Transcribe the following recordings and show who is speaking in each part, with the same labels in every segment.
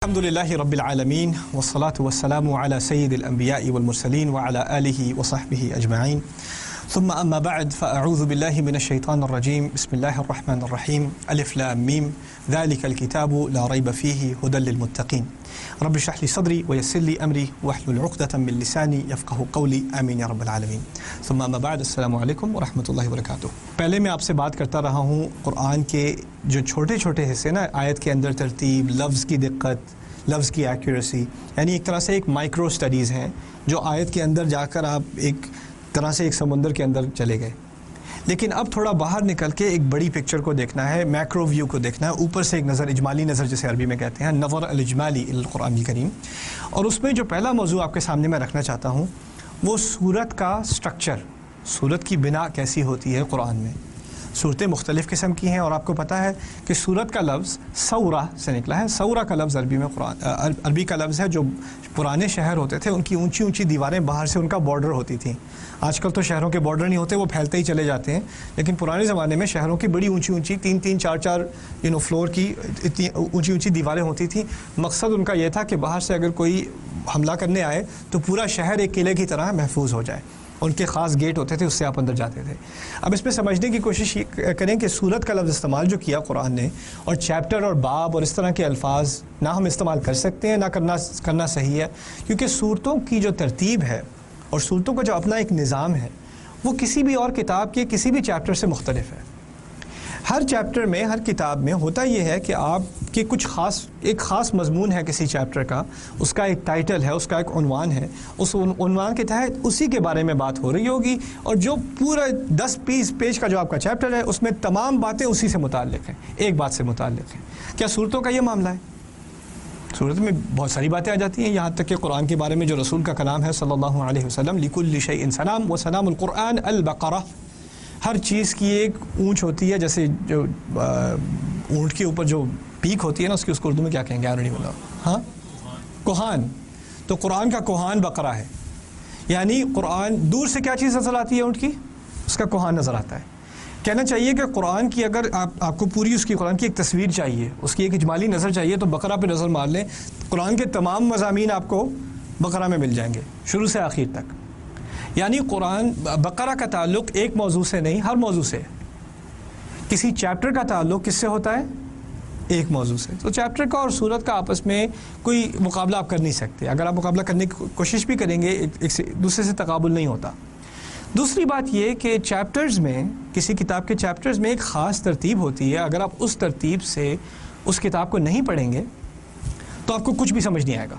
Speaker 1: الحمدللہ رب العالمین والصلاة والسلام علی سید الانبیاء والمرسلین وعلی آلہ وصحبہ اجمعین ثم اما بعد فاعوذ باللہ من الشیطان الرجیم بسم اللہ الرحمن الرحیم الف لام میم ذلک الکتاب لا ریب فیہ ھدی للمتقین رب اشرح لی صدری ویسر لی امری واحلل عقدۃ من لسانی یفقہوا قولی آمین یا رب العالمین ثم اما بعد السلام علیکم ورحمۃ اللہ وبرکاتہ۔ پہلے میں آپ سے بات کرتا رہا ہوں قرآن کے جو چھوٹے چھوٹے حصے نا، آیت کے اندر ترتیب، لفظ کی دقت، لفظ کی ایکوریسی، یعنی ایک طرح سے ایک مائکرو سٹڈیز ہیں جو آیت کے اندر جا کر آپ ایک طرح سے ایک سمندر کے اندر چلے گئے، لیکن اب تھوڑا باہر نکل کے ایک بڑی پکچر کو دیکھنا ہے، میکرو ویو کو دیکھنا ہے، اوپر سے ایک نظر، اجمالی نظر جسے عربی میں کہتے ہیں، نظر الاجمالی القرآن الکریم۔ اور اس میں جو پہلا موضوع آپ کے سامنے میں رکھنا چاہتا ہوں وہ سورت کا سٹرکچر، سورت کی بنا کیسی ہوتی ہے قرآن میں۔ صورتیں مختلف قسم کی ہیں اور آپ کو پتہ ہے کہ سورت کا لفظ سورہ سے نکلا ہے۔ سورہ کا لفظ عربی کا لفظ ہے۔ جو پرانے شہر ہوتے تھے ان کی اونچی اونچی دیواریں باہر سے ان کا بارڈر ہوتی تھیں۔ آج کل تو شہروں کے بارڈر نہیں ہوتے، وہ پھیلتے ہی چلے جاتے ہیں، لیکن پرانے زمانے میں شہروں کی بڑی اونچی اونچی 3-3 4-4 فلور کی اتنی اونچی اونچی دیواریں ہوتی تھیں۔ مقصد ان کا یہ تھا کہ باہر سے اگر کوئی حملہ کرنے آئے تو پورا شہر ایک قلعے کی طرح محفوظ ہو جائے۔ ان کے خاص گیٹ ہوتے تھے، اس سے آپ اندر جاتے تھے۔ اب اس میں سمجھنے کی کوشش کریں کہ سورت کا لفظ استعمال جو کیا قرآن نے، اور چیپٹر اور باب اور اس طرح کے الفاظ نہ ہم استعمال کر سکتے ہیں، نہ کرنا صحیح ہے، کیونکہ سورتوں کی جو ترتیب ہے اور سورتوں کا جو اپنا ایک نظام ہے وہ کسی بھی اور کتاب کے کسی بھی چیپٹر سے مختلف ہے۔ ہر چیپٹر میں، ہر کتاب میں ہوتا یہ ہے کہ آپ کے کچھ ایک خاص مضمون ہے کسی چیپٹر کا، اس کا ایک ٹائٹل ہے، اس کا ایک عنوان ہے، اس عنوان کے تحت اسی کے بارے میں بات ہو رہی ہوگی، اور جو پورا 10-20 پیج کا جو آپ کا چیپٹر ہے اس میں تمام باتیں اسی سے متعلق ہیں، ایک بات سے متعلق ہیں۔ کیا صورتوں کا یہ معاملہ ہے؟ صورت میں بہت ساری باتیں آ جاتی ہیں، یہاں تک کہ قرآن کے بارے میں جو رسول کا کلام ہے صلی اللہ علیہ وسلم، لِكُلِّ شَيْءٍ سَلَامٌ وَسَلَامُ الْقُرْآنِ الْبَقَرَةُ، ہر چیز کی ایک اونچ ہوتی ہے، جیسے جو اونٹ کے اوپر جو پیک ہوتی ہے نا، اس کو اردو میں کیا کہیں گے؟ نہیں بولا، ہاں، کوہان۔ تو قرآن کا کوہان بقرہ ہے، یعنی قرآن دور سے کیا چیز نظر آتی ہے اونٹ کی؟ اس کا کوہان نظر آتا ہے۔ کہنا چاہیے کہ قرآن کی اگر آپ کو پوری اس کی قرآن کی ایک تصویر چاہیے، اس کی ایک اجمالی نظر چاہیے، تو بقرہ پہ نظر مار لیں، قرآن کے تمام مضامین آپ کو بقرہ میں مل جائیں گے شروع سے آخر تک۔ یعنی قرآن بقرہ کا تعلق ایک موضوع سے نہیں، ہر موضوع سے۔ کسی چیپٹر کا تعلق کس سے ہوتا ہے؟ ایک موضوع سے۔ تو چیپٹر کا اور سورت کا آپس میں کوئی مقابلہ آپ کر نہیں سکتے۔ اگر آپ مقابلہ کرنے کی کوشش بھی کریں گے، ایک دوسرے سے تقابل نہیں ہوتا۔ دوسری بات یہ کہ چیپٹرز میں، کسی کتاب کے چیپٹرز میں ایک خاص ترتیب ہوتی ہے، اگر آپ اس ترتیب سے اس کتاب کو نہیں پڑھیں گے تو آپ کو کچھ بھی سمجھ نہیں آئے گا۔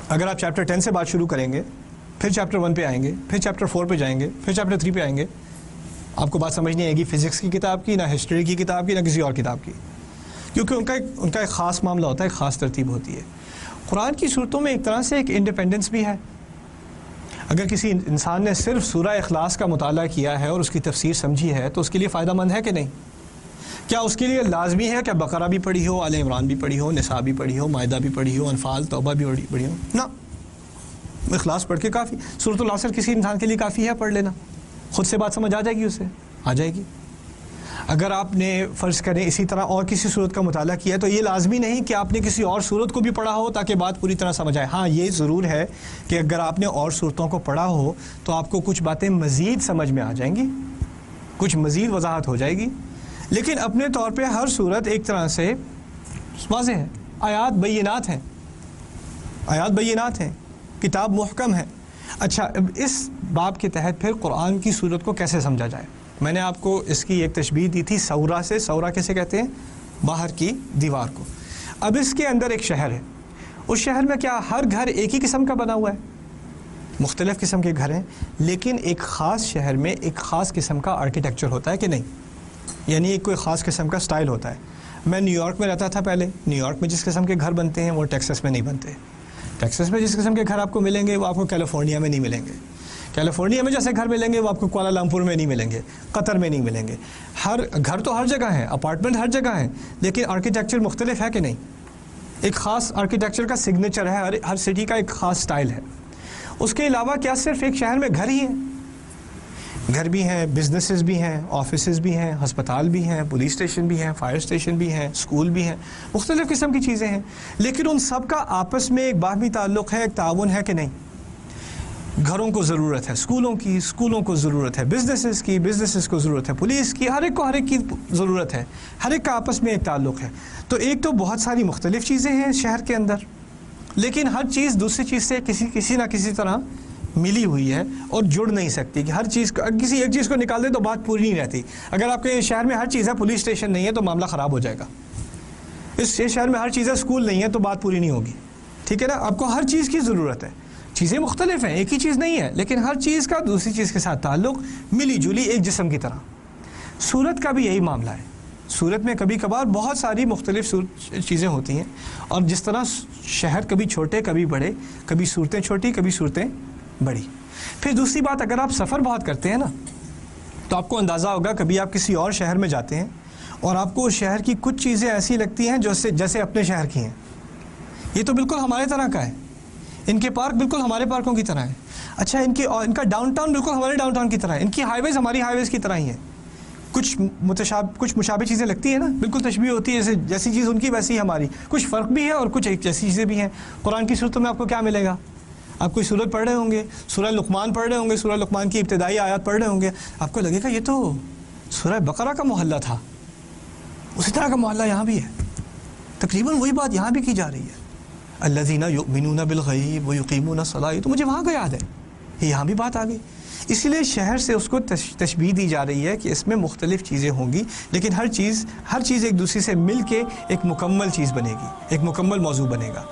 Speaker 1: اگر آپ چیپٹر 10 سے بات شروع کریں گے، پھر چیپٹر 1 پہ آئیں گے، پھر چیپٹر 4 پہ جائیں گے، پھر چیپٹر 3 پہ آئیں گے، آپ کو بات سمجھ نہیں آئے گی فزکس کی کتاب کی، نہ ہسٹری کی کتاب کی، نہ کسی اور کتاب کی، کیونکہ ان کا ایک خاص معاملہ ہوتا ہے، ایک خاص ترتیب ہوتی ہے۔ قرآن کی صورتوں میں ایک طرح سے ایک انڈیپینڈنس بھی ہے۔ اگر کسی انسان نے صرف سورہ اخلاص کا مطالعہ کیا ہے اور اس کی تفسیر سمجھی ہے تو اس کے لیے فائدہ مند ہے کہ نہیں؟ کیا اس کے لیے لازمی ہے کہ بقرہ بھی پڑھی ہو، آل عمران بھی پڑھی ہو، نساء بھی پڑھی ہو، مائدہ بھی پڑھی ہو، انفال، توبہ بھی پڑھی ہو؟ نہ، اخلاص پڑھ کے کافی۔ سورۃ العصر کسی انسان کے لیے کافی ہے پڑھ لینا، خود سے بات سمجھ آ جائے گی، اسے آ جائے گی۔ اگر آپ نے فرض کریں اسی طرح اور کسی صورت کا مطالعہ کیا ہے تو یہ لازمی نہیں کہ آپ نے کسی اور صورت کو بھی پڑھا ہو تاکہ بات پوری طرح سمجھ آئے۔ ہاں، یہ ضرور ہے کہ اگر آپ نے اور صورتوں کو پڑھا ہو تو آپ کو کچھ باتیں مزید سمجھ میں آ جائیں گی، کچھ مزید وضاحت ہو جائے گی، لیکن اپنے طور پہ ہر صورت ایک طرح سے واضح ہے۔ آیات بینات ہیں، آیات بینات ہیں، کتاب محکم ہے۔ اچھا، اب اس باب کے تحت پھر قرآن کی صورت کو کیسے سمجھا جائے؟ میں نے آپ کو اس کی ایک تشبیہ دی تھی سورہ سے۔ سورہ کیسے کہتے ہیں؟ باہر کی دیوار کو۔ اب اس کے اندر ایک شہر ہے، اس شہر میں کیا ہر گھر ایک ہی قسم کا بنا ہوا ہے؟ مختلف قسم کے گھر ہیں، لیکن ایک خاص شہر میں ایک خاص قسم کا آرکیٹیکچر ہوتا ہے کہ نہیں؟ یعنی ایک کوئی خاص قسم کا سٹائل ہوتا ہے۔ میں نیو یارک میں رہتا تھا پہلے، نیو یارک میں جس قسم کے گھر بنتے ہیں وہ ٹیکساس میں نہیں بنتے۔ ٹیکساس میں جس قسم کے گھر آپ کو ملیں گے وہ آپ کو کیلیفورنیا میں نہیں ملیں گے۔ کیلیفورنیا میں جیسے گھر ملیں گے وہ آپ کو کوالالمپور میں نہیں ملیں گے، قطر میں نہیں ملیں گے۔ ہر گھر تو ہر جگہ ہیں، اپارٹمنٹ ہر جگہ ہیں، لیکن آرکیٹیکچر مختلف ہے کہ نہیں؟ ایک خاص آرکیٹیکچر کا سگنیچر ہے، ہر سٹی کا ایک خاص سٹائل ہے۔ اس کے علاوہ کیا صرف ایک شہر میں گھر ہی ہیں؟ گھر بھی ہیں، بزنسز بھی ہیں، آفیسز بھی ہیں، ہسپتال بھی ہیں، پولیس اسٹیشن بھی ہیں، فائر اسٹیشن بھی ہیں، اسکول بھی ہیں، مختلف قسم کی چیزیں ہیں، لیکن ان سب کا آپس میں ایک باہمی تعلق ہے، ایک تعاون ہے کہ نہیں؟ گھروں کو ضرورت ہے اسکولوں کی، اسکولوں کو ضرورت ہے بزنسز کی، بزنسز کو ضرورت ہے پولیس کی، ہر ایک کی ضرورت ہے، ہر ایک کا آپس میں ایک تعلق ہے۔ تو ایک تو بہت ساری مختلف چیزیں ہیں شہر کے اندر، لیکن ہر چیز دوسری چیز سے کسی نہ کسی طرح ملی ہوئی ہے اور جڑ نہیں سکتی، کہ ہر چیز کسی ایک چیز کو نکال دیں تو بات پوری نہیں رہتی۔ اگر آپ کے شہر میں ہر چیز ہے، پولیس اسٹیشن نہیں ہے تو معاملہ خراب ہو جائے گا۔ اس شہر میں ہر چیز ہے، اسکول نہیں ہے تو بات پوری نہیں ہوگی، ٹھیک ہے نا؟ آپ کو ہر چیز کی ضرورت ہے، چیزیں مختلف ہیں، ایک ہی چیز نہیں ہے، لیکن ہر چیز کا دوسری چیز کے ساتھ تعلق ملی جلی ایک جسم کی طرح۔ صورت کا بھی یہی معاملہ ہے، صورت میں کبھی کبھار بہت ساری مختلف چیزیں ہوتی ہیں، اور جس طرح شہر کبھی چھوٹے کبھی بڑے، کبھی صورتیں چھوٹی کبھی صورتیں بڑی۔ پھر دوسری بات، اگر آپ سفر بہت کرتے ہیں نا تو آپ کو اندازہ ہوگا، کبھی آپ کسی اور شہر میں جاتے ہیں اور آپ کو اس شہر کی کچھ چیزیں ایسی لگتی ہیں جیسے اپنے شہر کی ہیں، یہ تو بالکل ہمارے طرح کا ہے، ان کے پارک بالکل ہمارے پارکوں کی طرح ہیں، اچھا ان کا ڈاؤن ٹاؤن بالکل ہمارے ڈاؤن ٹاؤن کی طرح ہے، ان کی ہائی ویز ہماری ہائی ویز کی طرح ہی ہیں، کچھ مشابہ چیزیں لگتی ہیں نا، بالکل تشبیہ ہوتی ہے، جیسی چیز ان کی ویسی ہماری، کچھ فرق بھی ہے اور کچھ ایک جیسی چیزیں بھی ہیں۔ قرآن کی صورتوں میں آپ کو کیا ملے گا؟ آپ کوئی سورت پڑھ رہے ہوں گے، سورہ لقمان پڑھ رہے ہوں گے، سورہ لقمان کی ابتدائی آیات پڑھ رہے ہوں گے، آپ کو لگے گا یہ تو سورہ بقرہ کا محلہ تھا، اسی طرح کا محلہ یہاں بھی ہے، تقریباً وہی بات یہاں بھی کی جا رہی ہے، الذین یؤمنون بالغیب ویقیمون الصلاۃ، تو مجھے وہاں کا یاد ہے، یہاں بھی بات آ گئی۔ اسی لیے شہر سے اس کو تشبیہ دی جا رہی ہے کہ اس میں مختلف چیزیں ہوں گی، لیکن ہر چیز ایک دوسرے سے مل کے ایک مکمل چیز بنے گی، ایک مکمل موضوع بنے گا۔